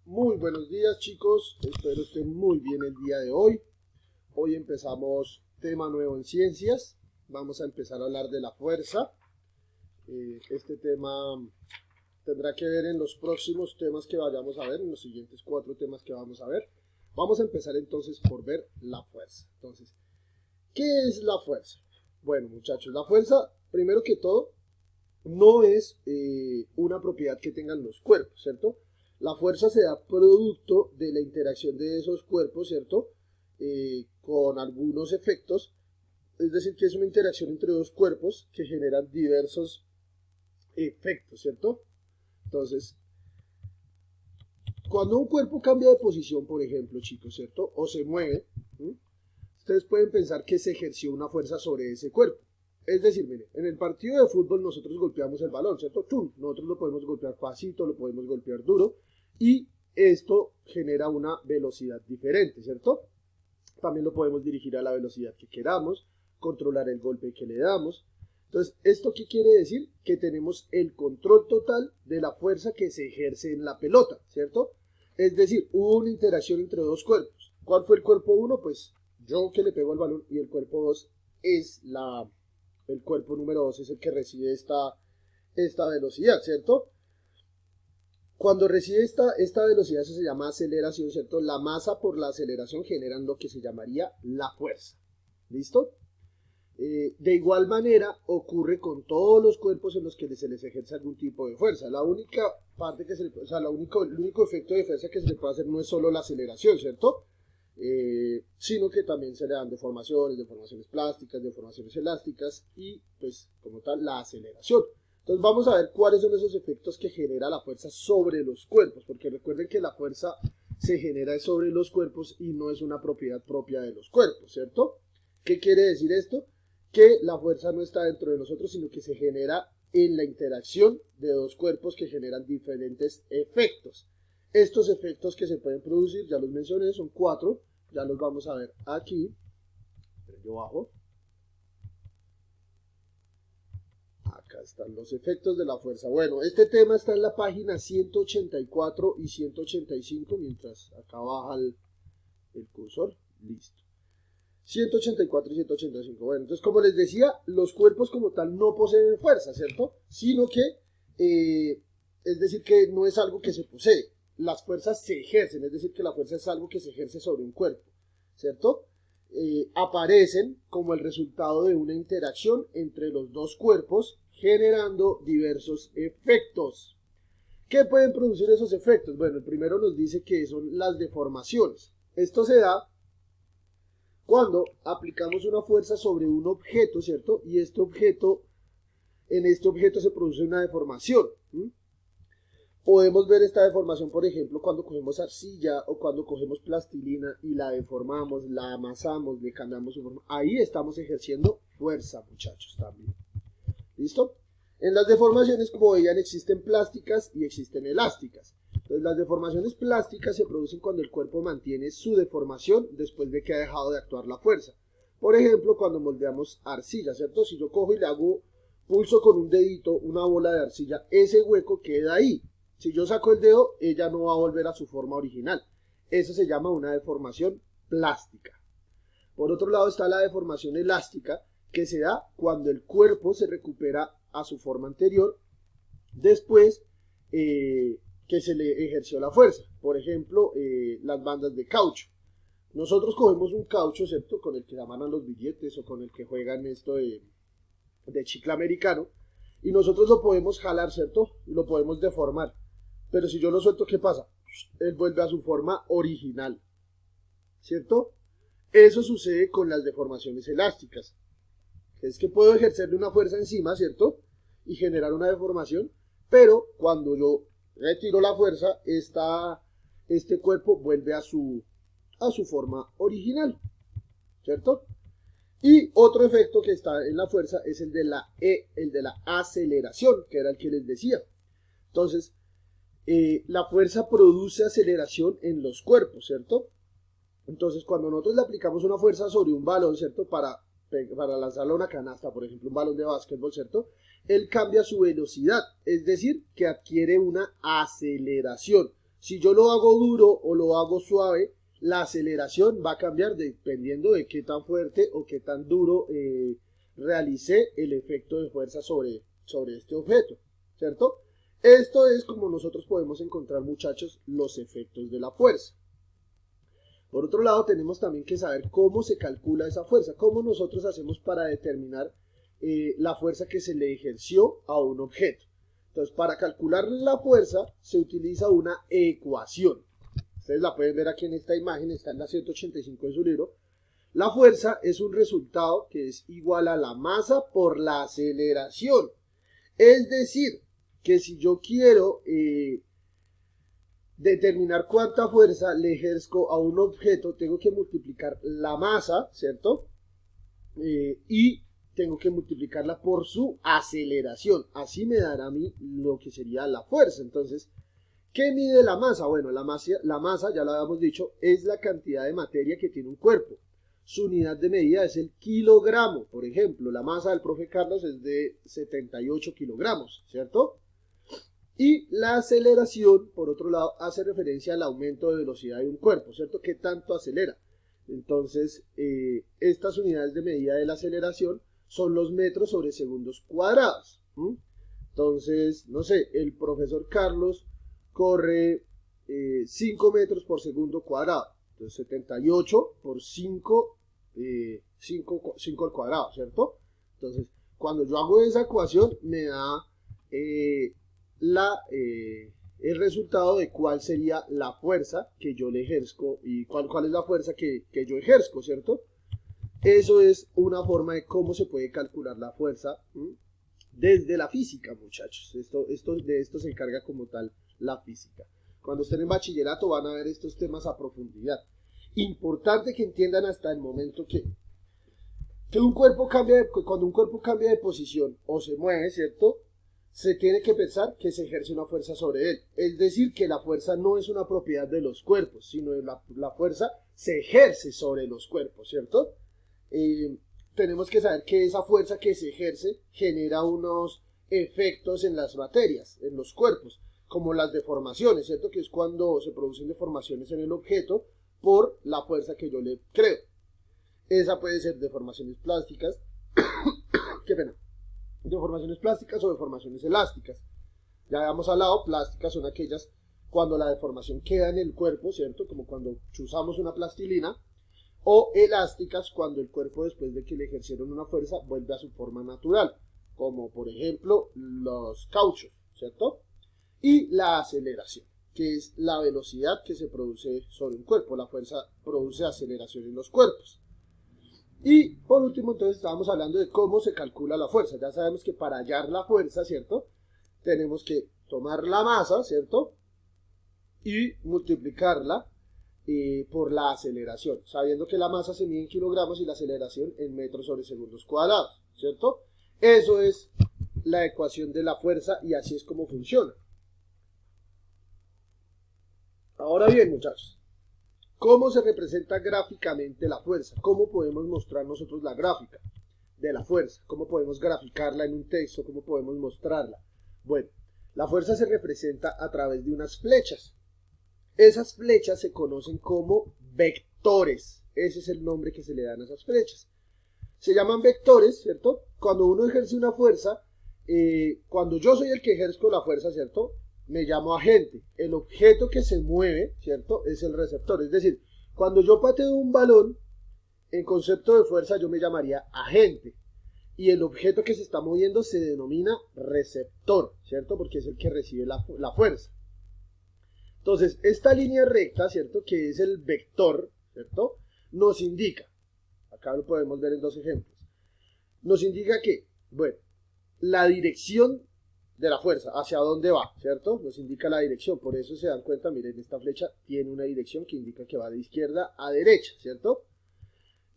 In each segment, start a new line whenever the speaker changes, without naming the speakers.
Muy buenos días, chicos, espero estén muy bien el día de hoy. Hoy empezamos tema nuevo en ciencias. Vamos a empezar a hablar de la fuerza. Este tema tendrá que ver en los próximos temas que vayamos a ver, en los siguientes 4 temas que vamos a ver. Vamos a empezar entonces por ver la fuerza. Entonces, ¿qué es la fuerza? Bueno, muchachos, la fuerza, primero que todo, no es una propiedad que tengan los cuerpos, ¿cierto? La fuerza se da producto de la interacción de esos cuerpos, ¿cierto? Con algunos efectos, es decir, que es una interacción entre dos cuerpos que generan diversos efectos, ¿cierto? Entonces, cuando un cuerpo cambia de posición, por ejemplo, chicos, ¿cierto? O se mueve, ¿sí? Ustedes pueden pensar que se ejerció una fuerza sobre ese cuerpo. Es decir, mire, en el partido de fútbol nosotros golpeamos el balón, ¿cierto? ¡Tum! Nosotros lo podemos golpear pasito, lo podemos golpear duro y esto genera una velocidad diferente, ¿cierto? También lo podemos dirigir a la velocidad que queramos, controlar el golpe que le damos. Entonces, ¿esto qué quiere decir? Que tenemos el control total de la fuerza que se ejerce en la pelota, ¿cierto? Es decir, hubo una interacción entre dos cuerpos. ¿Cuál fue el cuerpo 1? Pues yo que le pego al balón, y el cuerpo 2 es el cuerpo número 2 es el que recibe esta velocidad, ¿cierto? Cuando recibe esta velocidad, eso se llama aceleración, ¿cierto? La masa por la aceleración generan lo que se llamaría la fuerza. ¿Listo? De igual manera ocurre con todos los cuerpos en los que se les ejerce algún tipo de fuerza. La única parte que el único efecto de fuerza que se le puede hacer no es solo la aceleración, ¿cierto? Sino que también se le dan deformaciones plásticas, deformaciones elásticas y pues como tal la aceleración. Entonces vamos a ver cuáles son esos efectos que genera la fuerza sobre los cuerpos, porque recuerden que la fuerza se genera sobre los cuerpos y no es una propiedad propia de los cuerpos, ¿cierto? ¿Qué quiere decir esto? Que la fuerza no está dentro de nosotros, sino que se genera en la interacción de dos cuerpos que generan diferentes efectos. Estos efectos que se pueden producir, ya los mencioné, son 4, ya los vamos a ver aquí. Yo bajo. Acá están los efectos de la fuerza. Bueno, este tema está en la página 184 y 185, mientras acá baja el cursor. Listo. 184 y 185. Bueno, entonces como les decía, los cuerpos como tal no poseen fuerza, ¿cierto? Sino que, es decir, que no es algo que se posee. Las fuerzas se ejercen, es decir, que la fuerza es algo que se ejerce sobre un cuerpo, ¿cierto? Aparecen como el resultado de una interacción entre los dos cuerpos generando diversos efectos. ¿Qué pueden producir esos efectos? Bueno, el primero nos dice que son las deformaciones. Esto se da cuando aplicamos una fuerza sobre un objeto, ¿cierto? Y en este objeto se produce una deformación. Podemos ver esta deformación, por ejemplo, cuando cogemos arcilla o cuando cogemos plastilina y la deformamos, la amasamos, le cambiamos su forma. Ahí estamos ejerciendo fuerza, muchachos, también. ¿Listo? En las deformaciones, como veían, existen plásticas y existen elásticas. Entonces, las deformaciones plásticas se producen cuando el cuerpo mantiene su deformación después de que ha dejado de actuar la fuerza. Por ejemplo, cuando moldeamos arcilla, ¿cierto? Si yo cojo y le hago pulso con un dedito, una bola de arcilla, ese hueco queda ahí. Si yo saco el dedo, ella no va a volver a su forma original. Eso se llama una deformación plástica. Por otro lado está la deformación elástica, que se da cuando el cuerpo se recupera a su forma anterior después que se le ejerció la fuerza. Por ejemplo, las bandas de caucho. Nosotros cogemos un caucho, ¿cierto? Con el que amarran los billetes o con el que juegan esto de chicle americano, y nosotros lo podemos jalar, ¿cierto? Y lo podemos deformar. Pero si yo lo suelto, ¿qué pasa? Él vuelve a su forma original, ¿cierto? Eso sucede con las deformaciones elásticas. Es que puedo ejercerle una fuerza encima, ¿cierto? Y generar una deformación, pero cuando yo retiro la fuerza, este cuerpo vuelve a su forma original, ¿cierto? Y otro efecto que está en la fuerza es el de la aceleración, que era el que les decía. Entonces, la fuerza produce aceleración en los cuerpos, ¿cierto? Entonces, cuando nosotros le aplicamos una fuerza sobre un balón, ¿cierto? Para lanzarlo a una canasta, por ejemplo, un balón de básquetbol, ¿cierto? Él cambia su velocidad, es decir, que adquiere una aceleración Si yo lo hago duro o lo hago suave, la aceleración va a cambiar dependiendo de qué tan fuerte o qué tan duro realicé el efecto de fuerza sobre este objeto, ¿cierto? Esto es como nosotros podemos encontrar, muchachos, los efectos de la fuerza. Por otro lado, tenemos también que saber cómo se calcula esa fuerza, cómo nosotros hacemos para determinar la fuerza que se le ejerció a un objeto. Entonces, para calcular la fuerza se utiliza una ecuación. Ustedes la pueden ver aquí en esta imagen, está en la 185 de su libro. La fuerza es un resultado que es igual a la masa por la aceleración. Es decir, que si yo quiero determinar cuánta fuerza le ejerzo a un objeto, tengo que multiplicar la masa, ¿cierto? Y tengo que multiplicarla por su aceleración. Así me dará a mí lo que sería la fuerza. Entonces, ¿qué mide la masa? Bueno, la masa, ya lo habíamos dicho, es la cantidad de materia que tiene un cuerpo. Su unidad de medida es el kilogramo. Por ejemplo, la masa del profe Carlos es de 78 kilogramos, ¿cierto? Y la aceleración, por otro lado, hace referencia al aumento de velocidad de un cuerpo, ¿cierto? ¿Qué tanto acelera? Entonces, estas unidades de medida de la aceleración son los metros sobre segundos cuadrados. Entonces, no sé, el profesor Carlos corre 5 metros por segundo cuadrado. Entonces, 78 por 5 al cuadrado, ¿cierto? Entonces, cuando yo hago esa ecuación, me da el resultado de cuál sería la fuerza que yo le ejerzo y cuál es la fuerza que yo ejerzo, ¿cierto? Eso es una forma de cómo se puede calcular la fuerza desde la física, muchachos. De esto se encarga como tal la física. Cuando estén en bachillerato van a ver estos temas a profundidad. Importante que entiendan hasta el momento que un cuerpo cuando un cuerpo cambia de posición o se mueve, ¿cierto? Se tiene que pensar que se ejerce una fuerza sobre él. Es decir, que la fuerza no es una propiedad de los cuerpos, sino la fuerza se ejerce sobre los cuerpos, ¿cierto? Tenemos que saber que esa fuerza que se ejerce genera unos efectos en las materias, en los cuerpos, como las deformaciones, ¿cierto? Que es cuando se producen deformaciones en el objeto por la fuerza que yo le creo. Esa puede ser deformaciones plásticas, qué pena, deformaciones plásticas o deformaciones elásticas. Ya habíamos hablado, plásticas son aquellas cuando la deformación queda en el cuerpo, ¿cierto? Como cuando chuzamos una plastilina. O elásticas cuando el cuerpo, después de que le ejercieron una fuerza, vuelve a su forma natural, como por ejemplo los cauchos, ¿cierto? Y la aceleración, que es la velocidad que se produce sobre un cuerpo. La fuerza produce aceleración en los cuerpos. Y por último, entonces, estábamos hablando de cómo se calcula la fuerza. Ya sabemos que para hallar la fuerza, ¿cierto? Tenemos que tomar la masa, ¿cierto? Y multiplicarla por la aceleración, sabiendo que la masa se mide en kilogramos y la aceleración en metros sobre segundos cuadrados, ¿cierto? Eso es la ecuación de la fuerza y así es como funciona. Ahora bien, muchachos, ¿cómo se representa gráficamente la fuerza? ¿Cómo podemos mostrar nosotros la gráfica de la fuerza? ¿Cómo podemos graficarla en un texto? ¿Cómo podemos mostrarla? Bueno, la fuerza se representa a través de unas flechas. Esas flechas se conocen como vectores. Ese es el nombre que se le dan a esas flechas. Se llaman vectores, ¿cierto? Cuando uno ejerce una fuerza, cuando yo soy el que ejerzo la fuerza, ¿cierto? Me llamo agente. El objeto que se mueve, ¿cierto? Es el receptor. Es decir, cuando yo pateo un balón, en concepto de fuerza yo me llamaría agente. Y el objeto que se está moviendo se denomina receptor, ¿cierto? Porque es el que recibe la fuerza. Entonces, esta línea recta, ¿cierto? Que es el vector, ¿cierto? Nos indica, acá lo podemos ver en dos ejemplos, nos indica que, bueno, la dirección de la fuerza, hacia dónde va, ¿cierto? Nos indica la dirección, por eso se dan cuenta, miren, esta flecha tiene una dirección que indica que va de izquierda a derecha, ¿cierto?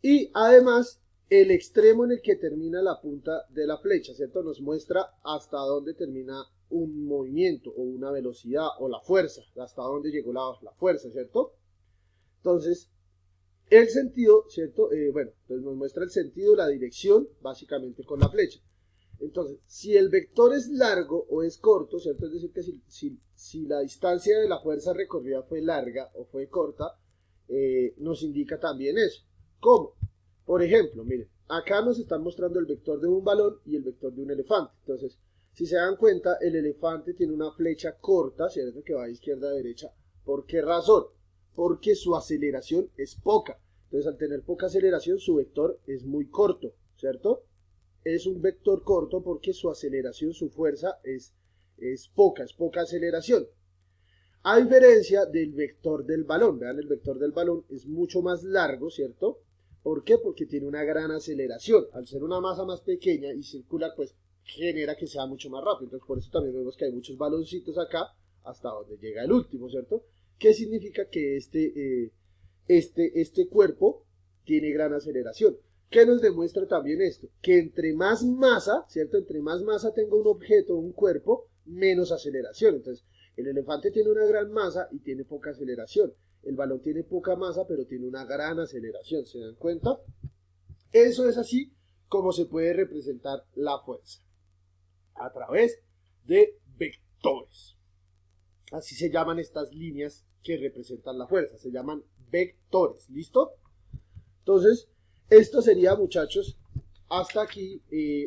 Y además, el extremo en el que termina la punta de la flecha, ¿cierto? Nos muestra hasta dónde termina un movimiento o una velocidad o la fuerza, hasta dónde llegó la fuerza, ¿cierto? Entonces, el sentido, ¿cierto? Bueno, entonces nos muestra el sentido, la dirección, básicamente con la flecha. Entonces, si el vector es largo o es corto, ¿cierto? Es decir, que si la distancia de la fuerza recorrida fue larga o fue corta, nos indica también eso. ¿Cómo? Por ejemplo, miren, acá nos están mostrando el vector de un balón y el vector de un elefante. Entonces, si se dan cuenta, el elefante tiene una flecha corta, ¿cierto? Que va de izquierda a derecha. ¿Por qué razón? Porque su aceleración es poca. Entonces, al tener poca aceleración, su vector es muy corto, ¿cierto? Es un vector corto porque su aceleración, su fuerza es poca aceleración. A diferencia del vector del balón, vean, el vector del balón es mucho más largo, ¿cierto? ¿Por qué? Porque tiene una gran aceleración. Al ser una masa más pequeña y circular, pues genera que sea mucho más rápido. Entonces, por eso también vemos que hay muchos baloncitos acá hasta donde llega el último, ¿cierto? ¿Qué significa? Que este cuerpo tiene gran aceleración. ¿Qué nos demuestra también esto? Que entre más masa, ¿cierto? Entre más masa tenga un objeto, un cuerpo, menos aceleración. Entonces, el elefante tiene una gran masa y tiene poca aceleración. El balón tiene poca masa, pero tiene una gran aceleración. ¿Se dan cuenta? Eso es así como se puede representar la fuerza. A través de vectores. Así se llaman estas líneas que representan la fuerza. Se llaman vectores. ¿Listo? Entonces, esto sería, muchachos, hasta aquí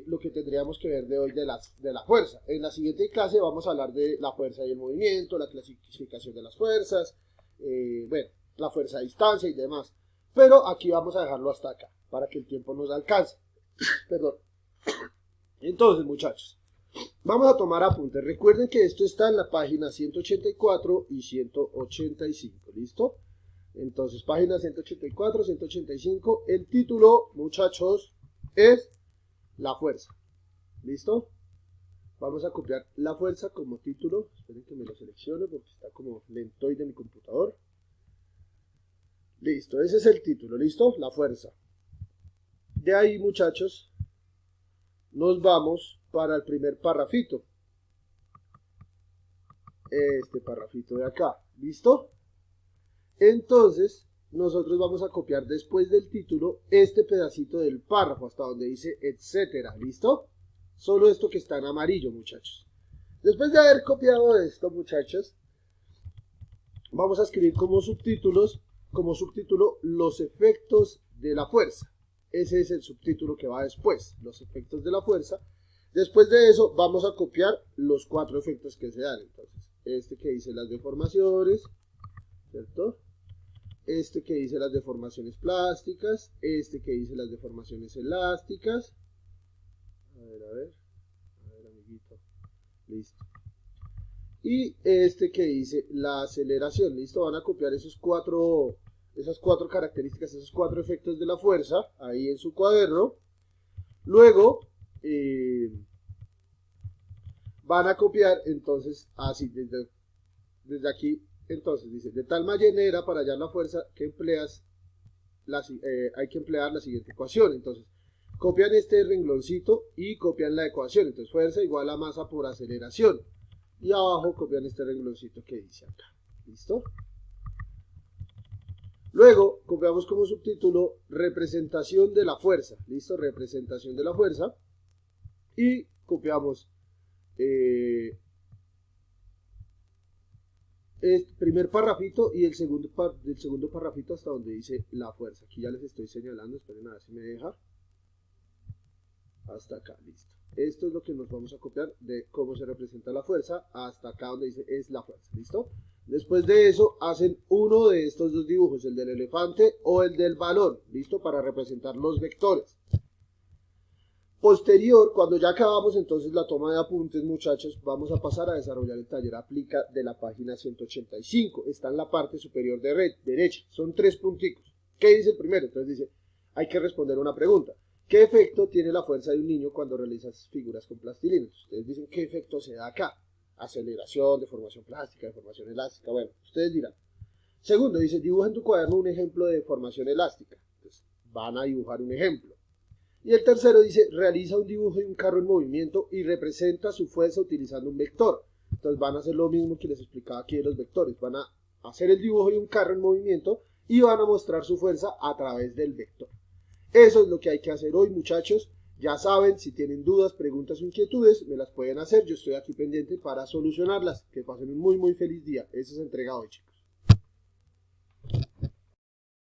lo que tendríamos que ver de hoy de la fuerza. En la siguiente clase vamos a hablar de la fuerza y el movimiento, la clasificación de las fuerzas, bueno, la fuerza a distancia y demás. Pero aquí vamos a dejarlo hasta acá, para que el tiempo nos alcance. Perdón. Entonces, muchachos, vamos a tomar apuntes. Recuerden que esto está en la página 184 y 185, ¿listo? Entonces, página 184, 185. El título, muchachos, es la fuerza. ¿Listo? Vamos a copiar la fuerza como título. Esperen que me lo seleccione porque está como lentoide mi computador. Listo, ese es el título. ¿Listo? La fuerza. De ahí, muchachos, nos vamos para el primer parrafito. Este parrafito de acá. ¿Listo? Entonces, nosotros vamos a copiar después del título este pedacito del párrafo hasta donde dice etcétera, ¿listo? Solo esto que está en amarillo, muchachos. Después de haber copiado esto, muchachos, vamos a escribir como subtítulo los efectos de la fuerza. Ese es el subtítulo que va después, los efectos de la fuerza. Después de eso, vamos a copiar los 4 efectos que se dan. Entonces, este que dice las deformaciones, ¿cierto? Este que dice las deformaciones plásticas, este que dice las deformaciones elásticas. A ver, amiguito. Listo. Y este que dice la aceleración, listo. Van a copiar esas cuatro características, esos 4 efectos de la fuerza, ahí en su cuaderno. Luego, van a copiar, entonces, así, desde aquí. Entonces dice, de tal manera para hallar la fuerza que empleas, hay que emplear la siguiente ecuación. Entonces, copian este rengloncito y copian la ecuación. Entonces, fuerza igual a masa por aceleración. Y abajo copian este rengloncito que dice acá. ¿Listo? Luego, copiamos como subtítulo representación de la fuerza. ¿Listo? Representación de la fuerza. Y copiamos el primer parrafito y el segundo parrafito hasta donde dice la fuerza. Aquí ya les estoy señalando, esperen a ver si me deja. Hasta acá, listo. Esto es lo que nos vamos a copiar de cómo se representa la fuerza hasta acá donde dice es la fuerza, ¿listo? Después de eso hacen uno de estos 2 dibujos, el del elefante o el del balón, ¿listo? Para representar los vectores. Posterior, cuando ya acabamos entonces la toma de apuntes, muchachos, vamos a pasar a desarrollar el taller aplica de la página 185. Está en la parte superior derecha. Son 3 punticos. ¿Qué dice el primero? Entonces dice, hay que responder una pregunta. ¿Qué efecto tiene la fuerza de un niño cuando realizas figuras con plastilina? Ustedes dicen, ¿qué efecto se da acá? Aceleración, deformación plástica, deformación elástica. Bueno, ustedes dirán. Segundo, dice, dibuja en tu cuaderno un ejemplo de deformación elástica. Entonces, van a dibujar un ejemplo. Y el tercero dice, realiza un dibujo de un carro en movimiento y representa su fuerza utilizando un vector. Entonces van a hacer lo mismo que les explicaba aquí de los vectores. Van a hacer el dibujo de un carro en movimiento y van a mostrar su fuerza a través del vector. Eso es lo que hay que hacer hoy, muchachos. Ya saben, si tienen dudas, preguntas o inquietudes, me las pueden hacer. Yo estoy aquí pendiente para solucionarlas. Que pasen un muy, muy feliz día. Eso es entrega hoy, chicos.